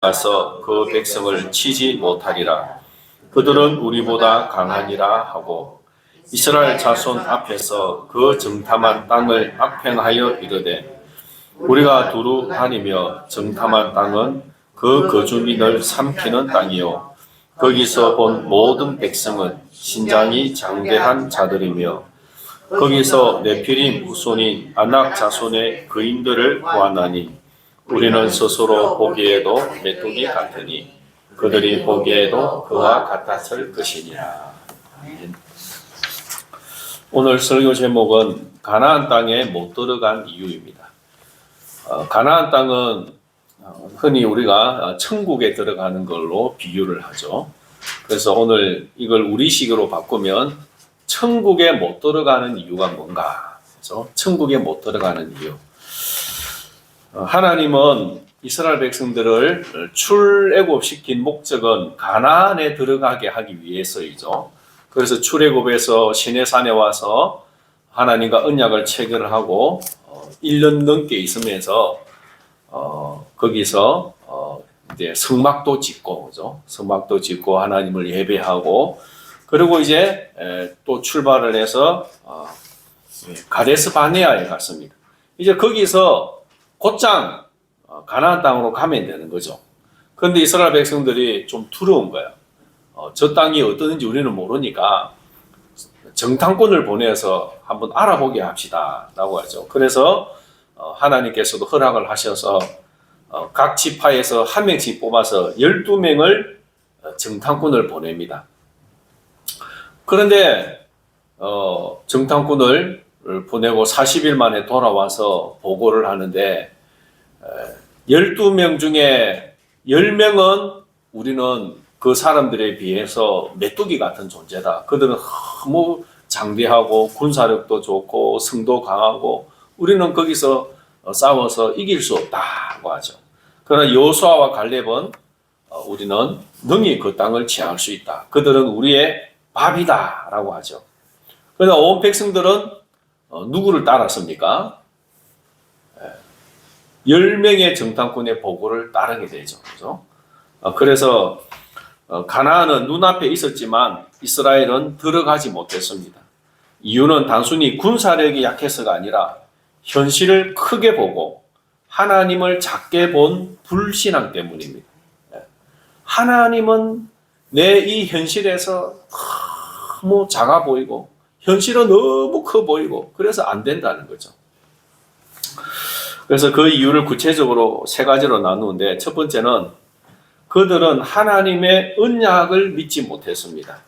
가서 그 백성을 치지 못하리라. 그들은 우리보다 강하니라 하고 이스라엘 자손 앞에서 그 정탐한 땅을 악평하여 이르되 우리가 두루 다니며 정탐한 땅은 그 거주민을 삼키는 땅이요 거기서 본 모든 백성은 신장이 장대한 자들이며 거기서 네피림 후손인 아낙 자손의 거인들을 보았나니 우리는 스스로 보기에도 메뚜기 같으니 그들이 보기에도 그와 같았을 것이니라. 오늘 설교 제목은 가나안 땅에 못 들어간 이유입니다. 가나안 땅은 흔히 우리가 천국에 들어가는 걸로 비유를 하죠. 그래서 오늘 이걸 우리식으로 바꾸면 천국에 못 들어가는 이유가 뭔가? 그렇죠? 천국에 못 들어가는 이유. 하나님은 이스라엘 백성들을 출애굽시킨 목적은 가나안에 들어가게 하기 위해서이죠. 그래서 출애굽에서 시내산에 와서 하나님과 언약을 체결하고 1년 넘게 있으면서 거기서 이제 성막도 짓고, 그죠? 성막도 짓고 하나님을 예배하고 그리고 이제 또 출발을 해서 가데스 바네아에 갔습니다. 이제 거기서 곧장 가나안 땅으로 가면 되는 거죠. 그런데 이스라엘 백성들이 좀 두려운 거예요. 저 땅이 어떠는지 우리는 모르니까 정탐꾼을 보내서 한번 알아보게 합시다 라고 하죠. 그래서 하나님께서도 허락을 하셔서 각 지파에서 한 명씩 뽑아서 12명을 정탐꾼을 보냅니다. 그런데 정탐꾼을 보내고 40일 만에 돌아와서 보고를 하는데 12명 중에 10명은 우리는 그 사람들에 비해서 메뚜기 같은 존재다. 그들은 너무 장대하고 군사력도 좋고 성도 강하고 우리는 거기서 싸워서 이길 수 없다고 하죠. 그러나 여호수아와 갈렙은 우리는 능히 그 땅을 취할 수 있다. 그들은 우리의 밥이다 라고 하죠. 그러나 온 백성들은 누구를 따랐습니까? 10명의 정탐꾼의 보고를 따르게 되죠. 그렇죠? 그래서 가나안은 눈앞에 있었지만 이스라엘은 들어가지 못했습니다. 이유는 단순히 군사력이 약해서가 아니라 현실을 크게 보고 하나님을 작게 본 불신앙 때문입니다. 하나님은 내 이 현실에서 너무 작아 보이고 현실은 너무 커 보이고 그래서 안 된다는 거죠. 그래서 그 이유를 구체적으로 세 가지로 나누는데 첫 번째는 그들은 하나님의 언약을 믿지 못했습니다.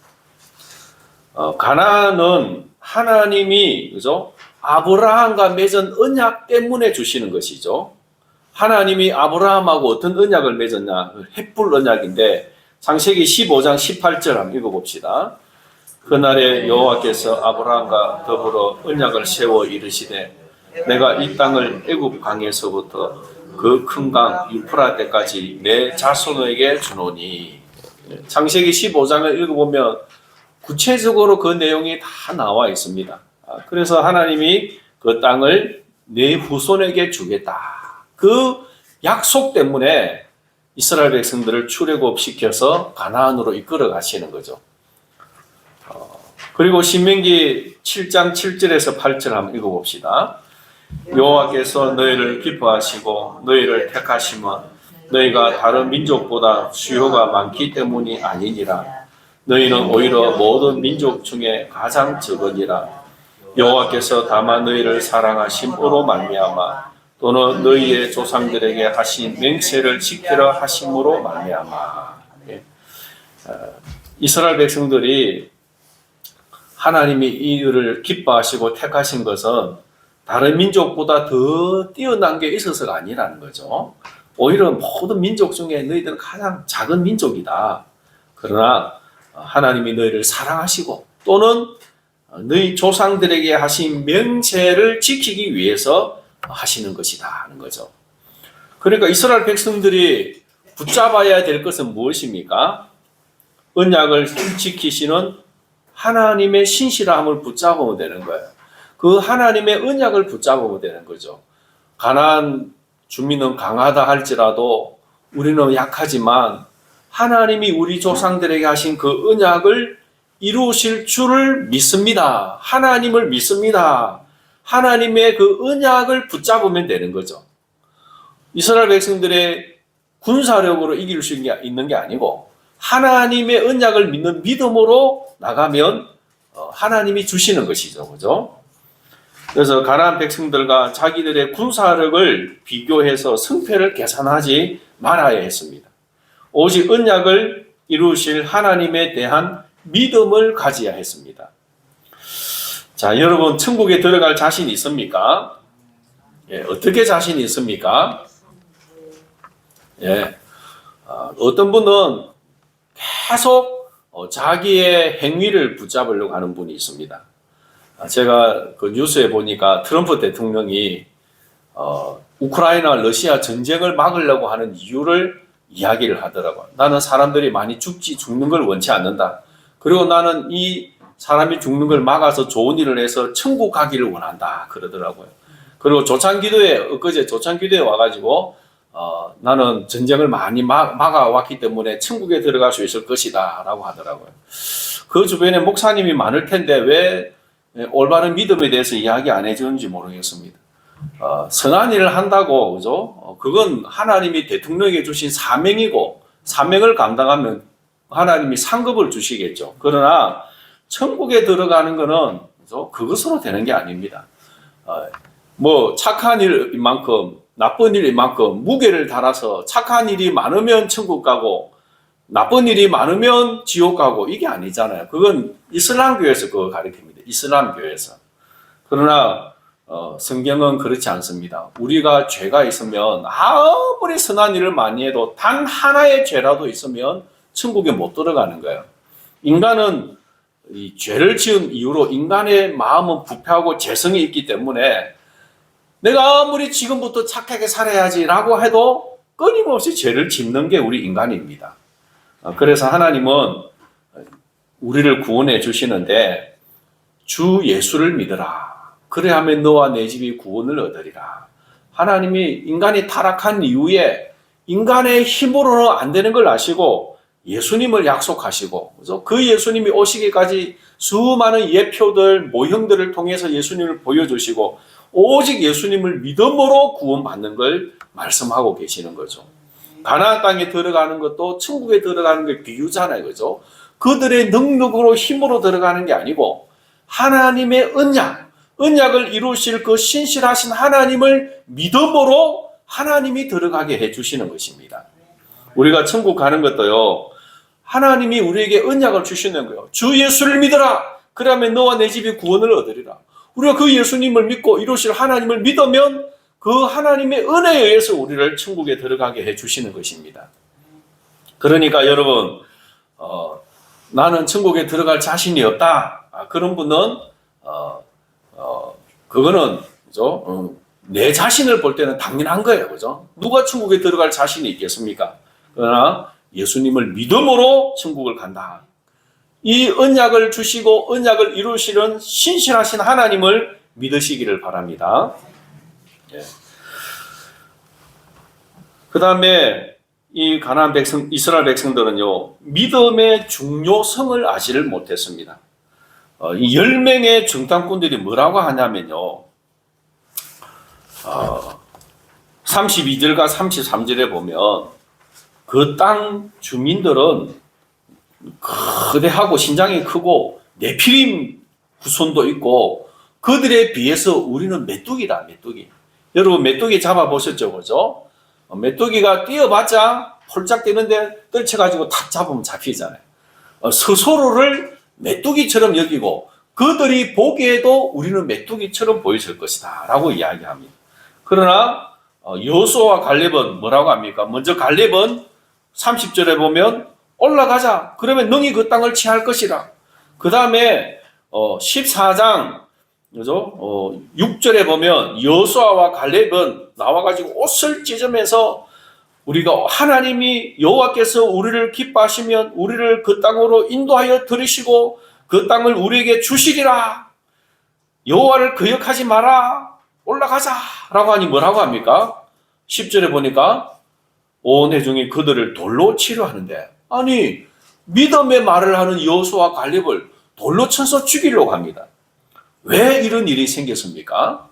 가나안은 하나님이 그죠? 아브라함과 맺은 언약 때문에 주시는 것이죠. 하나님이 아브라함하고 어떤 언약을 맺었냐? 헷불 언약인데 창세기 15장 18절 한번 읽어봅시다. 그날에 여호와께서 아브라함과 더불어 언약을 세워 이르시되 내가 이 땅을 애굽 강에서부터 그 큰 강 유프라테까지 내 자손에게 주노니. 창세기 15장을 읽어보면 구체적으로 그 내용이 다 나와 있습니다. 그래서 하나님이 그 땅을 내 후손에게 주겠다. 그 약속 때문에 이스라엘 백성들을 출애굽시켜서 가나안으로 이끌어 가시는 거죠. 그리고 신명기 7장 7절에서 8절 한번 읽어봅시다. 여호와께서 너희를 기뻐하시고 너희를 택하심은 너희가 다른 민족보다 수요가 많기 때문이 아니니라. 너희는 오히려 모든 민족 중에 가장 적으니라. 여호와께서 다만 너희를 사랑하심으로 말미암아 또는 너희의 조상들에게 하신 맹세를 지키려 하심으로 말미암아. 이스라엘 백성들이 하나님이 이들을 기뻐하시고 택하신 것은 다른 민족보다 더 뛰어난 게 있어서가 아니라는 거죠. 오히려 모든 민족 중에 너희들은 가장 작은 민족이다. 그러나 하나님이 너희를 사랑하시고 또는 너희 조상들에게 하신 명제를 지키기 위해서 하시는 것이다 하는 거죠. 그러니까 이스라엘 백성들이 붙잡아야 될 것은 무엇입니까? 언약을 지키시는 하나님의 신실함을 붙잡으면 되는 거예요. 그 하나님의 언약을 붙잡으면 되는 거죠. 가나안 주민은 강하다 할지라도 우리는 약하지만 하나님이 우리 조상들에게 하신 그 언약을 이루실 줄을 믿습니다. 하나님을 믿습니다. 하나님의 그 언약을 붙잡으면 되는 거죠. 이스라엘 백성들의 군사력으로 이길 수 있는 게 아니고 하나님의 언약을 믿는 믿음으로 나가면 하나님이 주시는 것이죠. 그죠? 그래서 가나안 백성들과 자기들의 군사력을 비교해서 승패를 계산하지 말아야 했습니다. 오직 언약을 이루실 하나님에 대한 믿음을 가져야 했습니다. 자, 여러분 천국에 들어갈 자신이 있습니까? 예, 어떻게 자신이 있습니까? 예, 어떤 분은 계속 자기의 행위를 붙잡으려고 하는 분이 있습니다. 제가 그 뉴스에 보니까 트럼프 대통령이 우크라이나 러시아 전쟁을 막으려고 하는 이유를 이야기를 하더라고요. 나는 사람들이 많이 죽는 걸 원치 않는다. 그리고 나는 이 사람이 죽는 걸 막아서 좋은 일을 해서 천국 가기를 원한다. 그러더라고요. 그리고 엊그제 조창기도에 와가지고 나는 전쟁을 많이 막아왔기 때문에 천국에 들어갈 수 있을 것이다 라고 하더라고요. 그 주변에 목사님이 많을 텐데 왜 올바른 믿음에 대해서 이야기 안 해주는지 모르겠습니다. 선한 일을 한다고, 그죠? 그건 하나님이 대통령에게 주신 사명이고, 사명을 감당하면 하나님이 상급을 주시겠죠. 그러나, 천국에 들어가는 거는, 그죠? 그것으로 되는 게 아닙니다. 착한 일인 만큼, 나쁜 일인 만큼 무게를 달아서 착한 일이 많으면 천국 가고, 나쁜 일이 많으면 지옥 가고, 이게 아니잖아요. 그건 이슬람교에서 그거 가르칩니다. 이슬람교에서. 그러나 성경은 그렇지 않습니다. 우리가 죄가 있으면 아무리 선한 일을 많이 해도 단 하나의 죄라도 있으면 천국에 못 들어가는 거예요. 인간은 이 죄를 지은 이후로 인간의 마음은 부패하고 죄성이 있기 때문에 내가 아무리 지금부터 착하게 살아야지라고 해도 끊임없이 죄를 짓는 게 우리 인간입니다. 그래서 하나님은 우리를 구원해 주시는데 주 예수를 믿으라. 그래야만 너와 내 집이 구원을 얻으리라. 하나님이 인간이 타락한 이후에 인간의 힘으로는 안 되는 걸 아시고 예수님을 약속하시고, 그래서 그 예수님이 오시기까지 수많은 예표들, 모형들을 통해서 예수님을 보여주시고 오직 예수님을 믿음으로 구원받는 걸 말씀하고 계시는 거죠. 가나안 땅에 들어가는 것도 천국에 들어가는 게 비유잖아요. 그죠? 그들의 능력으로 힘으로 들어가는 게 아니고 하나님의 언약을 이루실 그 신실하신 하나님을 믿음으로 하나님이 들어가게 해주시는 것입니다. 우리가 천국 가는 것도요, 하나님이 우리에게 언약을 주시는 거예요. 주 예수를 믿어라. 그러면 너와 내 집이 구원을 얻으리라. 우리가 그 예수님을 믿고 이루실 하나님을 믿으면 그 하나님의 은혜에 의해서 우리를 천국에 들어가게 해주시는 것입니다. 그러니까 여러분, 나는 천국에 들어갈 자신이 없다. 그런 분은 그거는 그죠? 내 자신을 볼 때는 당연한 거예요. 그죠? 누가 천국에 들어갈 자신이 있겠습니까? 그러나 예수님을 믿음으로 천국을 간다. 이 언약을 주시고 언약을 이루시는 신실하신 하나님을 믿으시기를 바랍니다. 예. 그 다음에 이 가나안 백성, 이스라엘 백성들은요, 믿음의 중요성을 아지를 못했습니다. 이 10명의 정탐꾼들이 뭐라고 하냐면요, 32절과 33절에 보면 그 땅 주민들은 거대하고 신장이 크고 네피림 후손도 있고 그들에 비해서 우리는 메뚜기다, 메뚜기. 여러분 메뚜기 잡아보셨죠, 그죠? 메뚜기가 뛰어봤자 폴짝 뛰는데 떨쳐가지고 탁 잡으면 잡히잖아요. 스스로를 메뚜기처럼 여기고 그들이 보기에도 우리는 메뚜기처럼 보였을 것이다 라고 이야기합니다. 그러나 여호수아와 갈렙은 뭐라고 합니까? 먼저 갈렙은 30절에 보면 올라가자. 그러면 능히 그 땅을 취할 것이라. 그 다음에 14장 그죠? 6절에 보면 여호수아와 갈렙은 나와가지고 옷을 찢으면서 우리가 하나님이 여호와께서 우리를 기뻐하시면 우리를 그 땅으로 인도하여 들으시고 그 땅을 우리에게 주시리라. 여호와를 거역하지 마라. 올라가자 라고 하니 뭐라고 합니까? 10절에 보니까 온 회중이 그들을 돌로 치려 하는데, 아니 믿음의 말을 하는 여호수아와 갈렙을 돌로 쳐서 죽이려고 합니다. 왜 이런 일이 생겼습니까?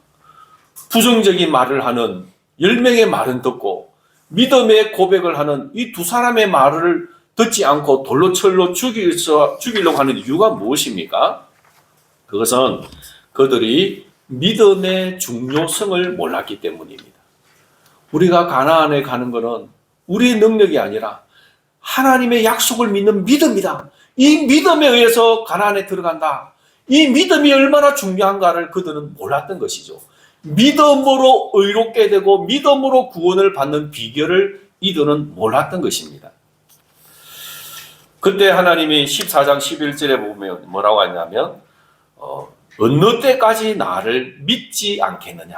부정적인 말을 하는 10명의 말은 듣고 믿음의 고백을 하는 이 두 사람의 말을 듣지 않고 돌로 철로 죽이려고 하는 이유가 무엇입니까? 그것은 그들이 믿음의 중요성을 몰랐기 때문입니다. 우리가 가나안에 가는 것은 우리의 능력이 아니라 하나님의 약속을 믿는 믿음이다. 이 믿음에 의해서 가나안에 들어간다. 이 믿음이 얼마나 중요한가를 그들은 몰랐던 것이죠. 믿음으로 의롭게 되고 믿음으로 구원을 받는 비결을 이들은 몰랐던 것입니다. 그때 하나님이 14장 11절에 보면 뭐라고 하냐면 어느 때까지 나를 믿지 않겠느냐.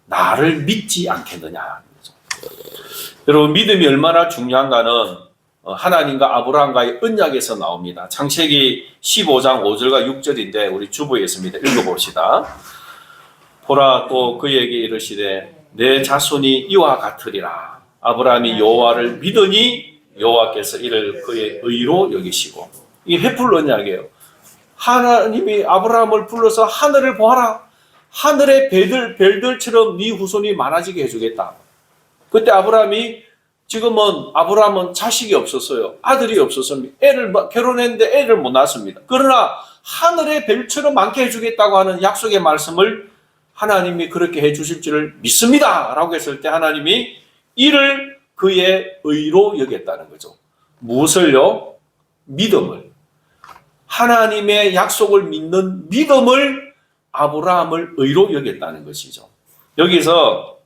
나를 믿지 않겠느냐. 여러분 믿음이 얼마나 중요한가는 하나님과 아브라함과의 언약에서 나옵니다. 창세기 15장 5절과 6절인데 우리 주보에 있습니다. 읽어봅시다. 보라 또 그에게 이르시되 내 자손이 이와 같으리라. 아브라함이 여호와를 믿으니 여호와께서 이를 그의 의로 여기시고. 이게 횃불 언약이에요. 하나님이 아브라함을 불러서 하늘을 보아라. 하늘의 별들처럼 네 후손이 많아지게 해주겠다. 그때 아브라함은 자식이 없었어요. 아들이 없었습니다. 결혼했는데 애를 못 낳았습니다. 그러나 하늘의 별처럼 많게 해주겠다고 하는 약속의 말씀을 하나님이 그렇게 해주실 줄을 믿습니다. 라고 했을 때 하나님이 이를 그의 의로 여겼다는 거죠. 무엇을요? 믿음을. 하나님의 약속을 믿는 믿음을 아브라함을 의로 여겼다는 것이죠. 여기서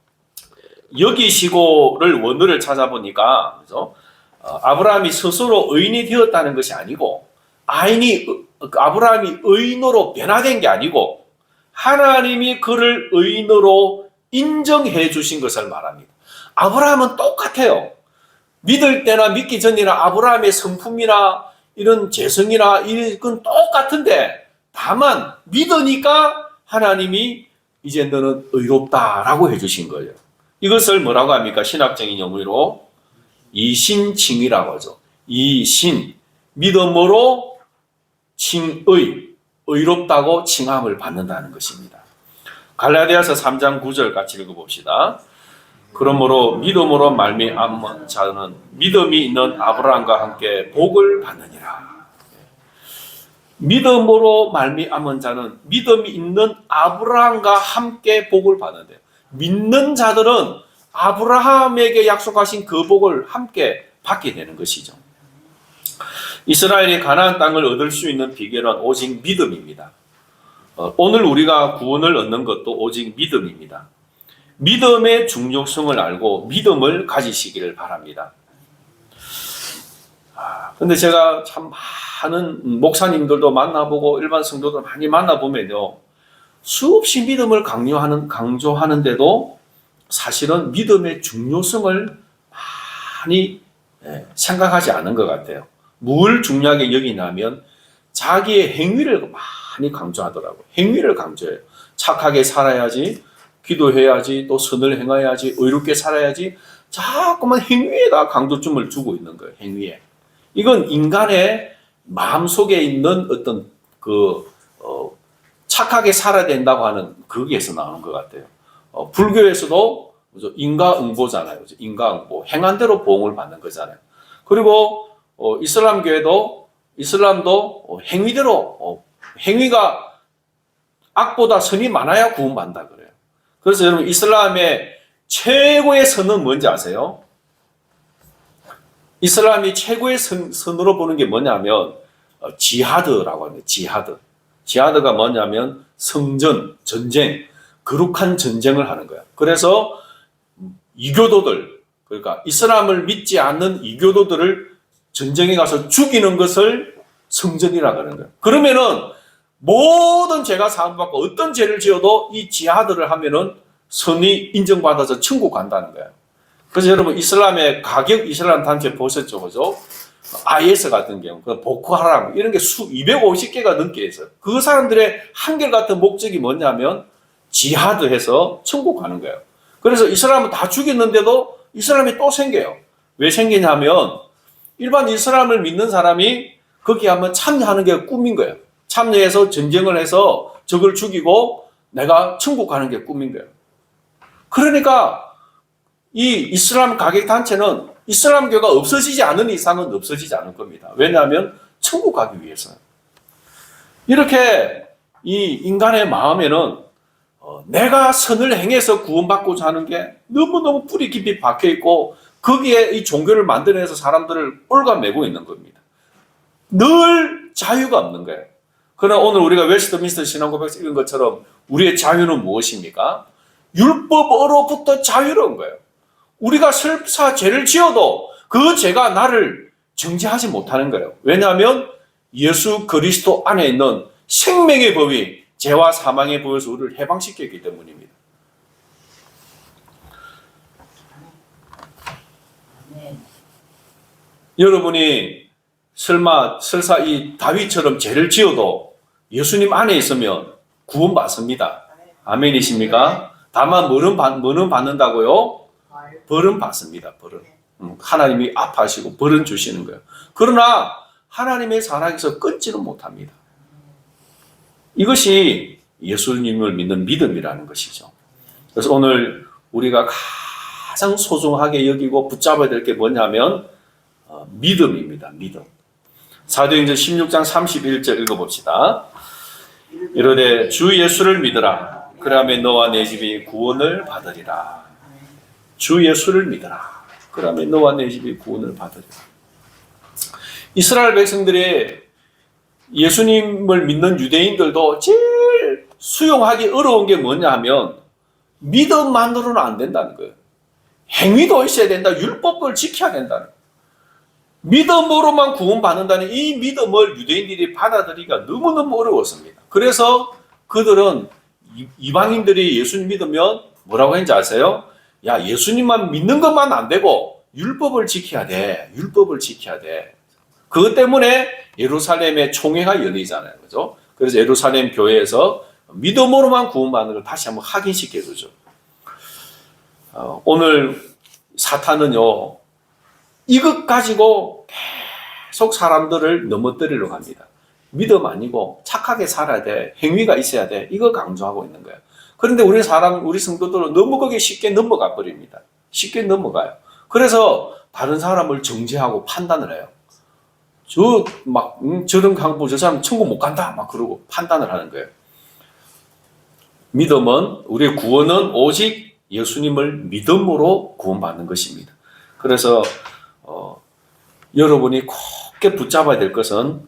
여기시고를 원어를 찾아보니까 그죠? 아브라함이 스스로 의인이 되었다는 것이 아니고 아브라함이 의인으로 변화된 게 아니고 하나님이 그를 의인으로 인정해 주신 것을 말합니다. 아브라함은 똑같아요. 믿을 때나 믿기 전이나 아브라함의 성품이나 이런 재성이나 이건 똑같은데 다만 믿으니까 하나님이 이제 너는 의롭다라고 해주신 거예요. 이것을 뭐라고 합니까? 신학적인 용어로 이신칭이라고 하죠. 이신, 믿음으로 칭의, 의롭다고 칭함을 받는다는 것입니다. 갈라디아서 3장 9절 같이 읽어봅시다. 그러므로 믿음으로 말미암은 자는 믿음이 있는 아브라함과 함께 복을 받느니라. 믿음으로 말미암은 자는 믿음이 있는 아브라함과 함께 복을 받는데요. 믿는 자들은 아브라함에게 약속하신 그 복을 함께 받게 되는 것이죠. 이스라엘이 가나안 땅을 얻을 수 있는 비결은 오직 믿음입니다. 오늘 우리가 구원을 얻는 것도 오직 믿음입니다. 믿음의 중요성을 알고 믿음을 가지시기를 바랍니다. 근데 제가 참 많은 목사님들도 만나보고 일반 성도들 많이 만나보면요. 수없이 믿음을 강조하는데도 사실은 믿음의 중요성을 많이 생각하지 않은 것 같아요. 뭘 중요하게 여기냐면 자기의 행위를 많이 강조하더라고요. 행위를 강조해요. 착하게 살아야지, 기도해야지, 또 선을 행해야지, 의롭게 살아야지. 자꾸만 행위에다 강조점을 주고 있는 거예요. 행위에. 이건 인간의 마음속에 있는 어떤 착하게 살아야 된다고 하는 거기에서 나오는 것 같아요. 불교에서도 인과응보잖아요. 인과응보. 행한 대로 보응을 받는 거잖아요. 그리고 이슬람도 행위대로 행위가 악보다 선이 많아야 구원받는다 그래요. 그래서 여러분 이슬람의 최고의 선은 뭔지 아세요? 이슬람이 최고의 선으로 보는 게 뭐냐면 지하드라고 합니다. 지하드가 뭐냐면 성전, 전쟁, 거룩한 전쟁을 하는 거야. 그래서 이교도들, 그러니까 이슬람을 믿지 않는 이교도들을 전쟁에 가서 죽이는 것을 성전이라고 하는 거예요. 그러면은 모든 죄가 사함받고 어떤 죄를 지어도 이 지하드를 하면은 선이 인정받아서 천국 간다는 거예요. 그래서 여러분 이슬람의 가격 이슬람 단체 보셨죠, 그죠? IS 같은 경우, 보코하람 이런 게 250개가 넘게 있어요. 그 사람들의 한결같은 목적이 뭐냐면 지하드해서 천국 가는 거예요. 그래서 이슬람은 다 죽였는데도 이슬람이 또 생겨요. 왜 생기냐면 일반 이슬람을 믿는 사람이 거기 한번 참여하는 게 꿈인 거예요. 참여해서 전쟁을 해서 적을 죽이고 내가 천국 가는 게 꿈인 거예요. 그러니까 이 이슬람 가객 단체는 이슬람교가 없어지지 않은 이상은 없어지지 않을 겁니다. 왜냐하면 천국 가기 위해서요. 이렇게 이 인간의 마음에는 내가 선을 행해서 구원받고자 하는 게 너무너무 뿌리 깊이 박혀있고 거기에 이 종교를 만들어내서 사람들을 올가매고 있는 겁니다. 늘 자유가 없는 거예요. 그러나 오늘 우리가 웨스트민스터 신앙고백에서 읽은 것처럼 우리의 자유는 무엇입니까? 율법으로부터 자유로운 거예요. 우리가 설사 죄를 지어도 그 죄가 나를 정죄하지 못하는 거예요. 왜냐하면 예수 그리스도 안에 있는 생명의 법이 죄와 사망의 법에서 우리를 해방시켰기 때문입니다. 여러분이 설사 이 다윗처럼 죄를 지어도 예수님 안에 있으면 구원받습니다. 아멘이십니까? 다만 뭐는 받는다고요? 벌은 받습니다. 벌은. 하나님이 아파하시고 벌은 주시는 거예요. 그러나 하나님의 사랑에서 끊지는 못합니다. 이것이 예수님을 믿는 믿음이라는 것이죠. 그래서 오늘 우리가 가장 소중하게 여기고 붙잡아야 될 게 뭐냐면 믿음입니다. 믿음. 사도행전 16장 31절 읽어봅시다. 이르되 주 예수를 믿으라. 그러면 너와 내 집이 구원을 받으리라. 주 예수를 믿으라. 그러면 너와 내 집이 구원을 받으리라. 이스라엘 백성들이 예수님을 믿는 유대인들도 제일 수용하기 어려운 게 뭐냐 하면 믿음만으로는 안 된다는 거예요. 행위도 있어야 된다. 율법을 지켜야 된다는 거예요. 믿음으로만 구원받는다는 이 믿음을 유대인들이 받아들이기가 너무너무 어려웠습니다. 그래서 그들은 이방인들이 예수님 믿으면 뭐라고 했는지 아세요? 야, 예수님만 믿는 것만 안 되고 율법을 지켜야 돼. 율법을 지켜야 돼. 그것 때문에 예루살렘에 총회가 열리잖아요. 그죠? 그래서 예루살렘 교회에서 믿음으로만 구원받는 걸 다시 한번 확인시켜 주죠. 오늘 사탄은요, 이것 가지고 계속 사람들을 넘어뜨리려고 합니다. 믿음 아니고 착하게 살아야 돼. 행위가 있어야 돼. 이거 강조하고 있는 거예요. 그런데 우리 성도들은 너무 거기에 쉽게 넘어가 버립니다. 쉽게 넘어가요. 그래서 다른 사람을 정죄하고 판단을 해요. 저런 강보, 저 사람 천국 못 간다. 막 그러고 판단을 하는 거예요. 믿음은, 우리의 구원은 오직 예수님을 믿음으로 구원받는 것입니다. 그래서, 여러분이 꼭 붙잡아야 될 것은,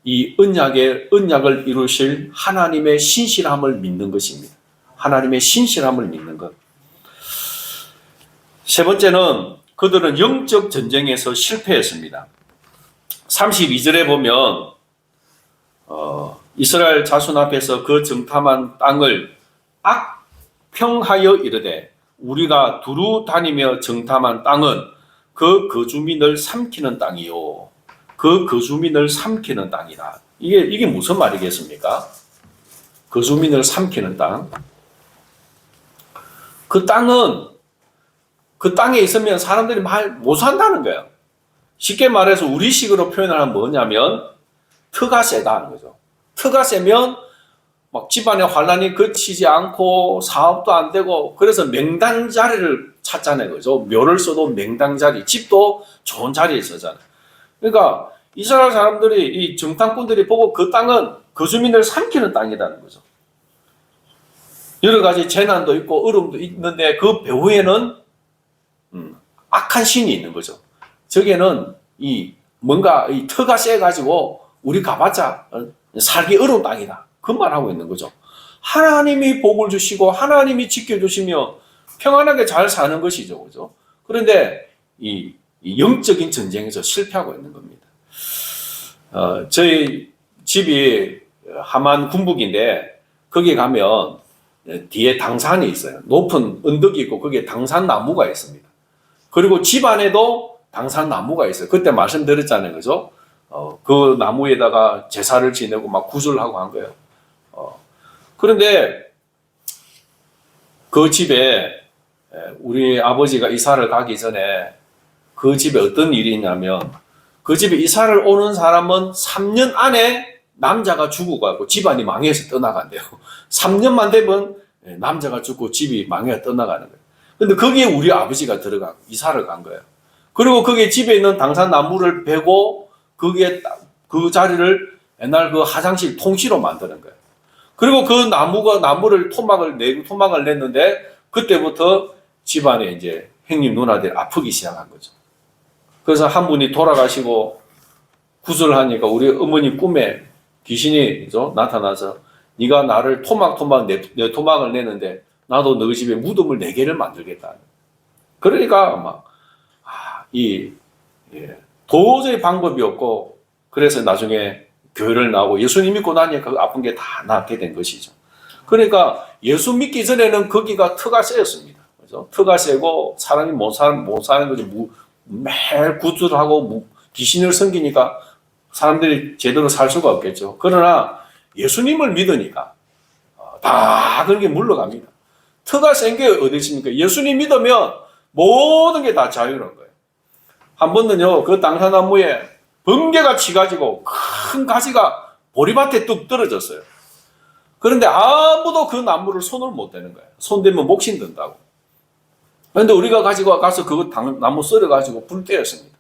이 언약을 이루실 하나님의 신실함을 믿는 것입니다. 하나님의 신실함을 믿는 것. 세 번째는 그들은 영적 전쟁에서 실패했습니다. 32절에 보면 이스라엘 자손 앞에서 그 정탐한 땅을 악평하여 이르되 우리가 두루 다니며 정탐한 땅은 그 거주민을 삼키는 땅이요. 그 거주민을 삼키는 땅이다. 이게 무슨 말이겠습니까? 거주민을 삼키는 땅. 그 땅은 그 땅에 있으면 사람들이 못 산다는 거예요. 쉽게 말해서 우리식으로 표현하면 뭐냐면 터가 세다는 거죠. 터가 세면 막 집안에 환란이 그치지 않고 사업도 안 되고 그래서 명당 자리를 찾잖아요. 그죠? 묘를 써도 명당 자리, 집도 좋은 자리에 서잖아요. 그러니까 이스라엘 사람들이 이 정탐꾼들이 보고 그 땅은 거주민을 삼키는 땅이라는 거죠. 여러 가지 재난도 있고 어려움도 있는데 그 배후에는 악한 신이 있는 거죠. 저기에는 뭔가 터가 세가지고 우리 가봤자 살기 어려운 땅이다. 그 말하고 있는 거죠. 하나님이 복을 주시고 하나님이 지켜주시며 평안하게 잘 사는 것이죠. 그죠? 그런데 이 영적인 전쟁에서 실패하고 있는 겁니다. 저희 집이 함안 군북인데 거기 가면 뒤에 당산이 있어요. 높은 언덕이 있고 거기에 당산 나무가 있습니다. 그리고 집 안에도 당산 나무가 있어요. 그때 말씀드렸잖아요. 그죠? 그 나무에다가 제사를 지내고 막 구슬을 하고 한 거예요. 그런데 그 집에 우리 아버지가 이사를 가기 전에 그 집에 어떤 일이 있냐면 그 집에 이사를 오는 사람은 3년 안에 남자가 죽어가고 집안이 망해서 떠나간대요. 3년만 되면 남자가 죽고 집이 망해서 떠나가는 거예요. 근데 거기에 우리 아버지가 들어가고 이사를 간 거예요. 그리고 거기에 집에 있는 당산나무를 베고 거기에 그 자리를 옛날 그 화장실 통시로 만드는 거예요. 그리고 그 나무를 토막을 냈는데 그때부터 집안에 이제 형님 누나들이 아프기 시작한 거죠. 그래서 한 분이 돌아가시고 구슬하니까 우리 어머니 꿈에 귀신이 그죠? 나타나서 네가 나를 내 토막을 내는데 나도 너희 집에 무덤을 4개를 만들겠다. 그러니까 막 도저히 방법이 없고 그래서 나중에 교회를 나오고 예수님 믿고 나니까 그 아픈 게 다 낫게 된 것이죠. 그러니까 예수 믿기 전에는 거기가 터가 세였습니다. 그죠? 터가 세고 사람이 못 사는 거지. 매일 구슬하고 귀신을 섬기니까 사람들이 제대로 살 수가 없겠죠. 그러나 예수님을 믿으니까 다 그런 게 물러갑니다. 터가 센 게 어디 있습니까? 예수님 믿으면 모든 게 다 자유로운 거예요. 한 번은요, 그 당산나무에 번개가 치가지고 큰 가지가 보리밭에 뚝 떨어졌어요. 그런데 아무도 그 나무를 손을 못 대는 거예요. 손 대면 목신 든다고. 그런데 우리가 가서 그 나무 썰어가지고 불 떼었습니다.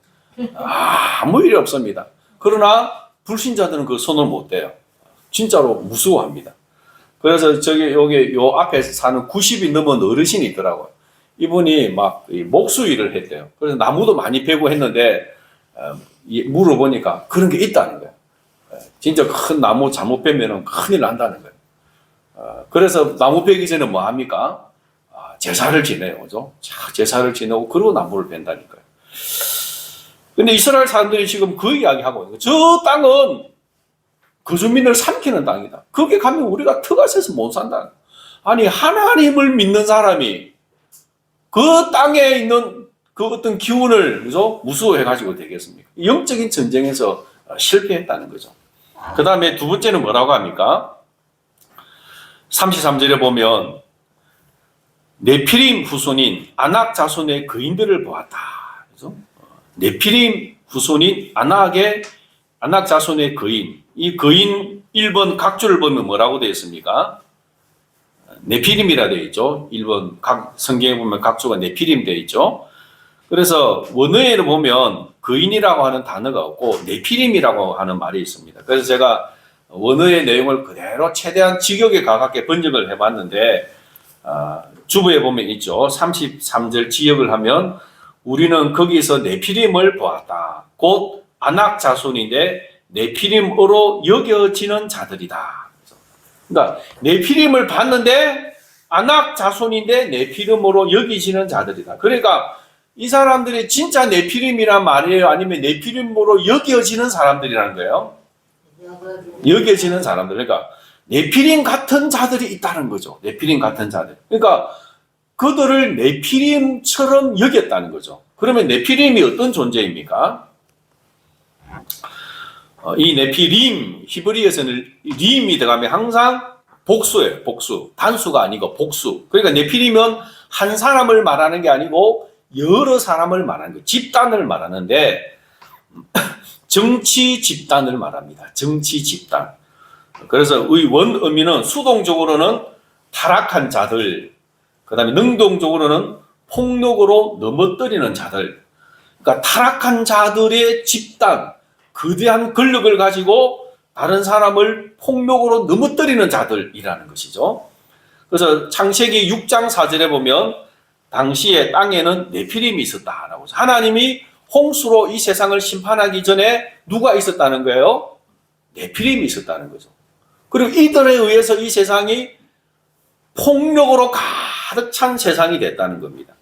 아무 일이 없습니다. 그러나 불신자들은 그 손을 못 대요. 진짜로 무서워합니다. 그래서 요 앞에 사는 90이 넘은 어르신이 있더라고요. 이분이 막 목수 일을 했대요. 그래서 나무도 많이 베고 했는데 물어보니까 그런 게 있다는 거예요. 진짜 큰 나무 잘못 베면 큰일 난다는 거예요. 그래서 나무 베기 전에 뭐 합니까? 제사를 지내요. 그죠? 제사를 지내고 그리고 나무를 벤다니까요. 근데 이스라엘 사람들이 지금 그 이야기하고 있는 거예요. 저 땅은 거주민을 삼키는 땅이다. 거기 가면 우리가 터가 세서 못 산다. 아니 하나님을 믿는 사람이 그 땅에 있는 그 어떤 기운을 그죠? 무서워해가지고 되겠습니까? 영적인 전쟁에서 실패했다는 거죠. 그 다음에 두 번째는 뭐라고 합니까? 33절에 보면 네피림 후손인 아낙 자손의 거인들을 보았다. 그죠? 네피림 후손인 아낙 자손의 거인. 이 거인 1번 각주를 보면 뭐라고 되어 있습니까? 네피림이라 되어 있죠. 1번 성경에 보면 각주가 네피림 되어 있죠. 그래서 원어에를 보면 거인이라고 하는 단어가 없고 네피림이라고 하는 말이 있습니다. 그래서 제가 원어의 내용을 그대로 최대한 직역에 가깝게 번역을 해봤는데 주부에 보면 있죠. 33절 지역을 하면 우리는 거기서 네피림을 보았다. 곧 아낙 자손인데 네피림으로 여겨지는 자들이다. 그러니까 네피림을 봤는데 아낙 자손인데 네피림으로 여기지는 자들이다. 그러니까 이 사람들이 진짜 네피림이란 말이에요? 아니면 네피림으로 여겨지는 사람들이라는 거예요? 여겨지는 사람들. 그러니까 네피림 같은 자들이 있다는 거죠. 네피림 같은 자들. 그러니까 그들을 네피림처럼 여겼다는 거죠. 그러면 네피림이 어떤 존재입니까? 이 네피림, 히브리어에서는 림이 들어가면 항상 복수예요. 복수. 단수가 아니고 복수. 그러니까 네피림은 한 사람을 말하는 게 아니고 여러 사람을 말하는 거예요. 집단을 말하는데 정치 집단을 말합니다. 정치 집단. 그래서 의 원의미는 수동적으로는 타락한 자들, 그 다음에 능동적으로는 폭력으로 넘어뜨리는 자들. 그러니까 타락한 자들의 집단, 거대한 권력을 가지고 다른 사람을 폭력으로 넘어뜨리는 자들이라는 것이죠. 그래서 창세기 6장 4절에 보면 당시에 땅에는 네피림이 있었다라고. 하나님이 홍수로 이 세상을 심판하기 전에 누가 있었다는 거예요? 네피림이 있었다는 거죠. 그리고 이들에 의해서 이 세상이 폭력으로 가득 찬 세상이 됐다는 겁니다.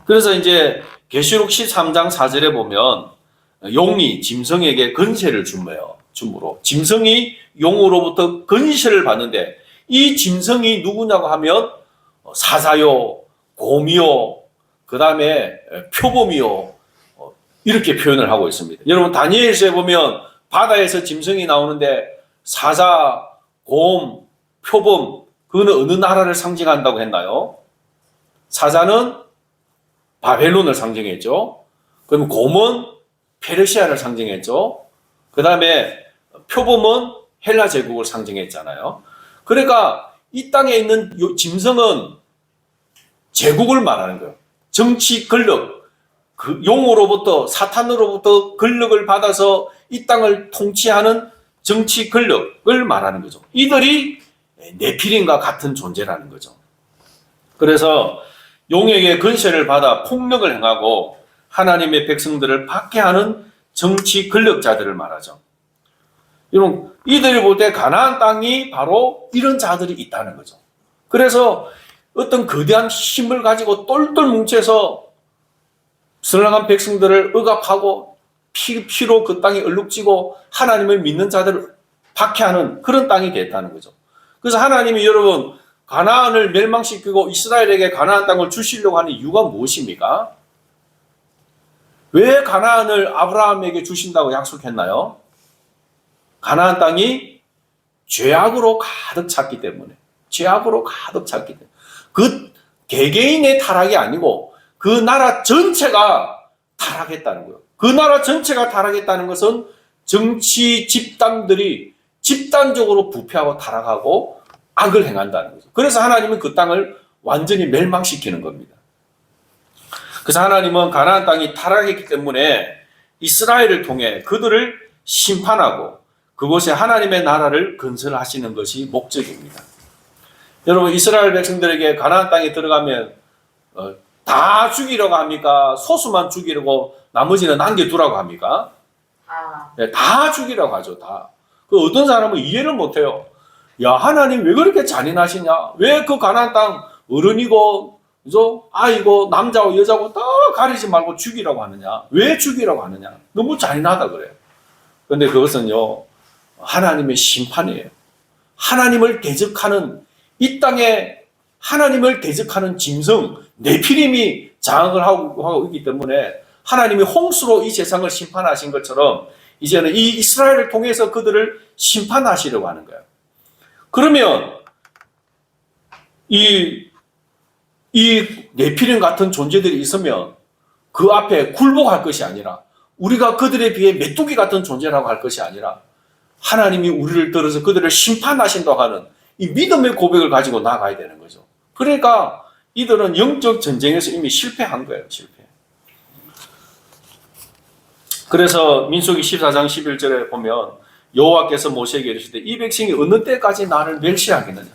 그래서 이제 계시록 13장 4절에 보면 용이 짐승에게 건세를 주므로 짐승이 용으로부터 건세를 받는데 이 짐승이 누구냐고 하면 사자요, 곰이요, 그 다음에 표범이요, 이렇게 표현을 하고 있습니다. 여러분 다니엘서에 보면 바다에서 짐승이 나오는데 사자, 곰, 표범, 그거는 어느 나라를 상징한다고 했나요? 사자는 바벨론을 상징했죠. 그럼 곰은 페르시아를 상징했죠. 그 다음에 표범은 헬라 제국을 상징했잖아요. 그러니까 이 땅에 있는 짐승은 제국을 말하는 거예요. 정치 권력, 그 용으로부터 사탄으로부터 권력을 받아서 이 땅을 통치하는 정치 권력을 말하는 거죠. 이들이 네피림과 같은 존재라는 거죠. 그래서 용에게 근세를 받아 폭력을 행하고 하나님의 백성들을 박해하는 정치 권력자들을 말하죠. 여러분, 이들이 볼 때 가나안 땅이 바로 이런 자들이 있다는 거죠. 그래서 어떤 거대한 힘을 가지고 똘똘 뭉쳐서 선량한 백성들을 억압하고 피로 그 땅이 얼룩지고 하나님을 믿는 자들을 박해하는 그런 땅이 됐다는 거죠. 그래서 하나님이 여러분 가나안을 멸망시키고 이스라엘에게 가나안 땅을 주시려고 하는 이유가 무엇입니까? 왜 가나안을 아브라함에게 주신다고 약속했나요? 가나안 땅이 죄악으로 가득 찼기 때문에. 죄악으로 가득 찼기 때문에. 그 개개인의 타락이 아니고 그 나라 전체가 타락했다는 거예요. 그 나라 전체가 타락했다는 것은 정치 집단들이 집단적으로 부패하고 타락하고 악을 행한다는 거죠. 그래서 하나님은 그 땅을 완전히 멸망시키는 겁니다. 그래서 하나님은 가나안 땅이 타락했기 때문에 이스라엘을 통해 그들을 심판하고 그곳에 하나님의 나라를 건설하시는 것이 목적입니다. 여러분, 이스라엘 백성들에게 가나안 땅에 들어가면 다 죽이려고 합니까? 소수만 죽이려고 나머지는 남겨두라고 합니까? 네, 다 죽이라고 하죠. 다. 그 어떤 사람은 이해를 못해요. 야, 하나님 왜 그렇게 잔인하시냐? 왜 그 가나안 땅 어른이고 그죠? 아이고 남자고 여자고 다 가리지 말고 죽이라고 하느냐? 왜 죽이라고 하느냐? 너무 잔인하다 그래요. 그런데 그것은요 하나님의 심판이에요. 하나님을 대적하는 이 땅에 하나님을 대적하는 짐승 네피림이 장악을 하고 있기 때문에 하나님이 홍수로 이 세상을 심판하신 것처럼 이제는 이 이스라엘을 통해서 그들을 심판하시려고 하는 거예요. 그러면 이 네피림 같은 존재들이 있으면 그 앞에 굴복할 것이 아니라 우리가 그들에 비해 메뚜기 같은 존재라고 할 것이 아니라 하나님이 우리를 들어서 그들을 심판하신다고 하는 이 믿음의 고백을 가지고 나가야 되는 거죠. 그러니까 이들은 영적 전쟁에서 이미 실패한 거예요. 실패. 그래서 민수기 14장 11절에 보면 여호와께서 모세에게 이르시되 이 백성이 어느 때까지 나를 멸시하겠느냐.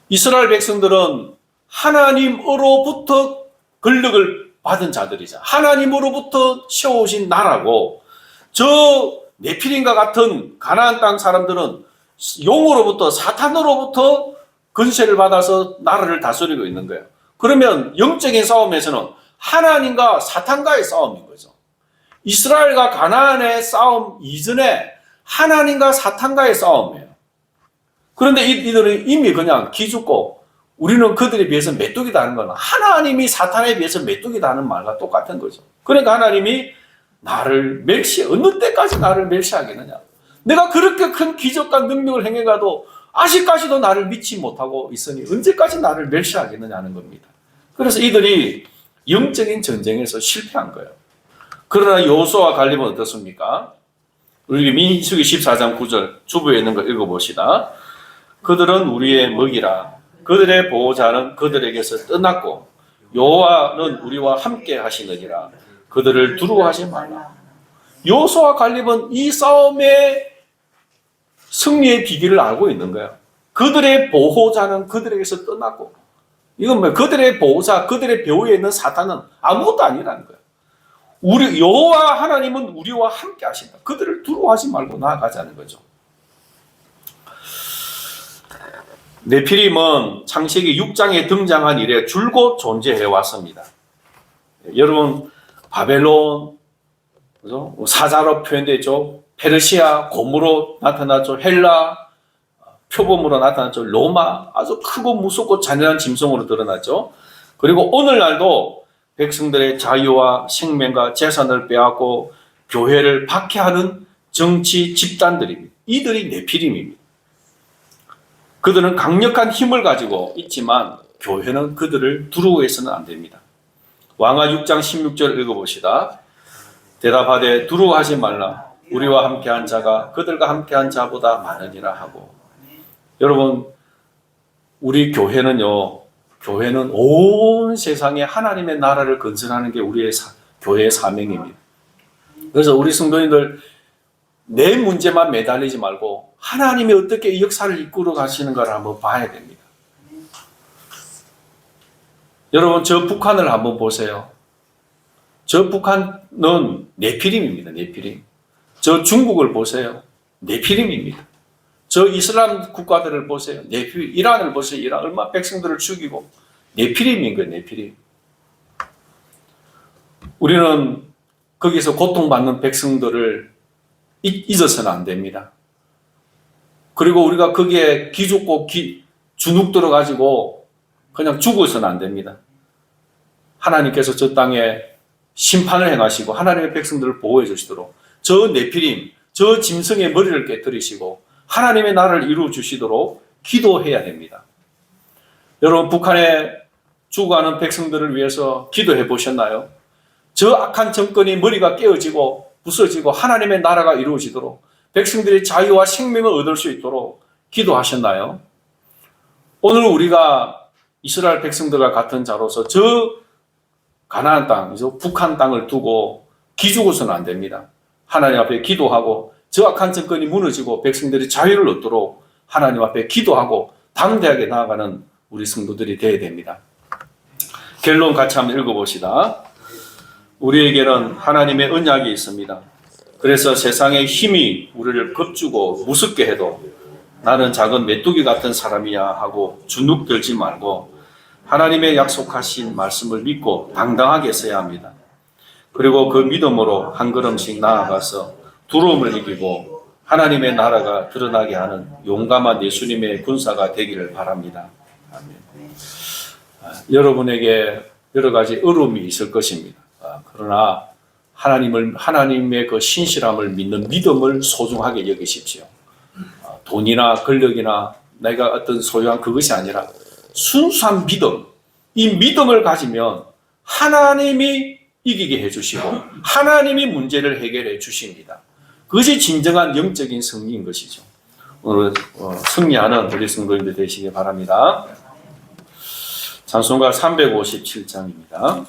이스라엘 백성들은 하나님으로부터 권력을 받은 자들이자 하나님으로부터 세워오신 나라고 저 네피림과 같은 가나안 땅 사람들은 용으로부터 사탄으로부터 권세를 받아서 나라를 다스리고 있는 거예요. 그러면 영적인 싸움에서는 하나님과 사탄과의 싸움인 거죠. 이스라엘과 가나안의 싸움 이전에 하나님과 사탄과의 싸움이에요. 그런데 이들은 이미 그냥 기죽고 우리는 그들에 비해서 메뚜기다 하는 건 하나님이 사탄에 비해서 메뚜기다 하는 말과 똑같은 거죠. 그러니까 하나님이 나를 어느 때까지 나를 멸시하겠느냐. 내가 그렇게 큰 기적과 능력을 행해가도 아직까지도 나를 믿지 못하고 있으니 언제까지 나를 멸시하겠느냐 하는 겁니다. 그래서 이들이 영적인 전쟁에서 실패한 거예요. 그러나 여호수아와 갈렙은 어떻습니까? 우리 민수기 14장 9절 주부에 있는 거 읽어봅시다. 그들은 우리의 먹이라 그들의 보호자는 그들에게서 떠났고 여호와는 우리와 함께 하시느니라 그들을 두려워하지 말라. 여호수아와 갈렙은 이 싸움의 승리의 비결을 알고 있는 거예요. 그들의 보호자는 그들에게서 떠났고 이건 뭐 그들의 보호자, 그들의 배후에 있는 사탄은 아무것도 아니라는 거예요. 우리 여호와 하나님은 우리와 함께 하신다. 그들을 두려워하지 말고 나아가자는 거죠. 네피림은 창세기 6장에 등장한 이래 줄곧 존재해 왔습니다. 여러분 바벨론, 그죠? 사자로 표현되죠. 페르시아, 곰으로 나타났죠. 헬라, 표범으로 나타났죠. 로마, 아주 크고 무섭고 잔인한 짐승으로 드러났죠. 그리고 오늘날도 백성들의 자유와 생명과 재산을 빼앗고 교회를 박해하는 정치 집단들입니다. 이들이 네피림입니다. 그들은 강력한 힘을 가지고 있지만 교회는 그들을 두려워해서는 안 됩니다. 왕하 6장 16절 읽어봅시다. 대답하되 두려워하지 말라. 우리와 함께한 자가 그들과 함께한 자보다 많으니라 하고. 여러분, 우리 교회는요, 교회는 온 세상에 하나님의 나라를 건설하는 게 우리의 교회의 사명입니다. 그래서 우리 성도님들 내 문제만 매달리지 말고 하나님이 어떻게 이 역사를 이끌어 가시는가를 한번 봐야 됩니다. 여러분, 저 북한을 한번 보세요. 저 북한은 네피림입니다. 네피림. 저 중국을 보세요. 네피림입니다. 저 이슬람 국가들을 보세요. 네피림. 이란을 보세요. 이란 얼마나 백성들을 죽이고 네피림인 거예요. 네피림. 우리는 거기서 고통받는 백성들을 잊어서는 안 됩니다. 그리고 우리가 거기에 기죽고 주눅 들어가지고 그냥 죽어서는 안 됩니다. 하나님께서 저 땅에 심판을 행하시고 하나님의 백성들을 보호해 주시도록 저 네피림, 저 짐승의 머리를 깨뜨리시고 하나님의 나라를 이루어 주시도록 기도해야 됩니다. 여러분, 북한에 죽어가는 백성들을 위해서 기도해 보셨나요? 저 악한 정권이 머리가 깨어지고 부서지고 하나님의 나라가 이루어지도록 백성들이 자유와 생명을 얻을 수 있도록 기도하셨나요? 오늘 우리가 이스라엘 백성들과 같은 자로서 저 가나안 땅, 북한 땅을 두고 기죽어서는 안 됩니다. 하나님 앞에 기도하고 저 악한 정권이 무너지고 백성들이 자유를 얻도록 하나님 앞에 기도하고 담대하게 나아가는 우리 성도들이 되어야 됩니다. 결론 같이 한번 읽어봅시다. 우리에게는 하나님의 언약이 있습니다. 그래서 세상의 힘이 우리를 겁주고 무섭게 해도 나는 작은 메뚜기 같은 사람이야 하고 주눅 들지 말고 하나님의 약속하신 말씀을 믿고 당당하게 서야 합니다. 그리고 그 믿음으로 한 걸음씩 나아가서 두려움을 이기고 하나님의 나라가 드러나게 하는 용감한 예수님의 군사가 되기를 바랍니다. 아멘. 여러분에게 여러 가지 어려움이 있을 것입니다. 그러나 하나님의 그 신실함을 믿는 믿음을 소중하게 여기십시오. 돈이나 권력이나 내가 어떤 소유한 그것이 아니라 순수한 믿음, 이 믿음을 가지면 하나님이 이기게 해주시고 하나님이 문제를 해결해 주십니다. 그것이 진정한 영적인 승리인 것이죠. 오늘 승리하는 우리 성도님들 되시기 바랍니다. 찬송가 357장입니다.